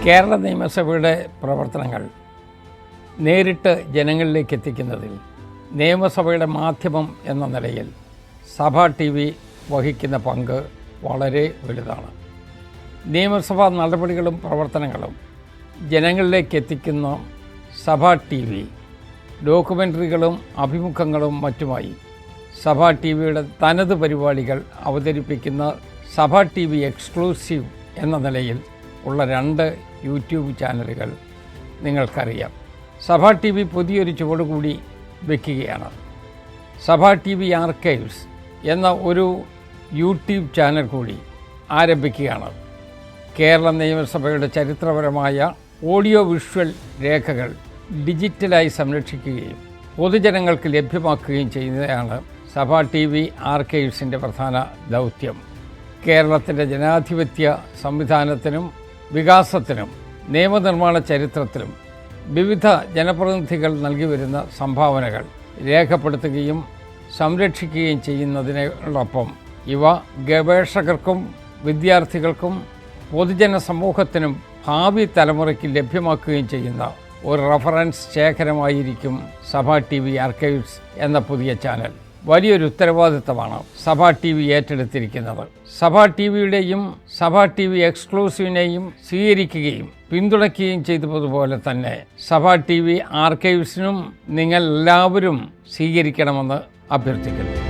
കേരള നിയമസഭയുടെ പ്രവർത്തനങ്ങൾ നേരിട്ട് ജനങ്ങളിലേക്ക് എത്തിക്കുന്നതിൽ നിയമസഭയുടെ മാധ്യമം എന്ന നിലയിൽ സഭ ടി വി വഹിക്കുന്ന പങ്ക് വളരെ വലുതാണ്. നിയമസഭാ നടപടികളും പ്രവർത്തനങ്ങളും ജനങ്ങളിലേക്ക് എത്തിക്കുന്ന സഭ ടി വി ഡോക്യുമെൻ്ററികളും അഭിമുഖങ്ങളും മറ്റുമായി സഭ ടി വിയുടെ തനത് പരിപാടികൾ അവതരിപ്പിക്കുന്ന സഭ ടി വി എക്സ്ക്ലൂസീവ് എന്ന നിലയിൽ ഉള്ള 2 യൂട്യൂബ് ചാനലുകൾ നിങ്ങൾക്കറിയാം. സഭ ടി വി പുതിയൊരു ചുവടുകൂടി വയ്ക്കുകയാണ്. സഭ ടി വി ആർക്കൈവ്സ് എന്ന ഒരു യൂട്യൂബ് ചാനൽ കൂടി ആരംഭിക്കുകയാണ്. കേരള നിയമസഭയുടെ ചരിത്രപരമായ ഓഡിയോ വിഷ്വൽ രേഖകൾ ഡിജിറ്റലായി സംരക്ഷിക്കുകയും പൊതുജനങ്ങൾക്ക് ലഭ്യമാക്കുകയും ചെയ്യുന്നതാണ് സഭ ടി വി ആർക്കൈവ്സിൻ്റെ പ്രധാന ദൗത്യം. കേരളത്തിൻ്റെ ജനാധിപത്യ സംവിധാനത്തിനും വികാസത്തിനും നിയമനിർമ്മാണ ചരിത്രത്തിലും വിവിധ ജനപ്രതിനിധികൾ നൽകി വരുന്ന സംഭാവനകൾ രേഖപ്പെടുത്തുകയും സംരക്ഷിക്കുകയും ചെയ്യുന്നതിനോടൊപ്പം ഇവ ഗവേഷകർക്കും വിദ്യാർത്ഥികൾക്കും പൊതുജന സമൂഹത്തിനും ഭാവി തലമുറയ്ക്ക് ലഭ്യമാക്കുകയും ചെയ്യുന്ന ഒരു റഫറൻസ് ശേഖരമായിരിക്കും സഭ ടി വി ആർക്കൈവ്സ് എന്ന പുതിയ ചാനൽ. വലിയൊരു ഉത്തരവാദിത്തമാണ് സഭ ടി വി ഏറ്റെടുത്തിരിക്കുന്നത്. സഭ ടി വിയുടെയും സഭ ടി വി എക്സ്ക്ലൂസീവിനെയും സ്വീകരിക്കുകയും പിന്തുണയ്ക്കുകയും ചെയ്തതുപോലെ തന്നെ സഭ ടി വി ആർക്കൈവ്സിനും നിങ്ങൾ എല്ലാവരും സ്വീകരിക്കണമെന്ന് അഭ്യർത്ഥിക്കുന്നു.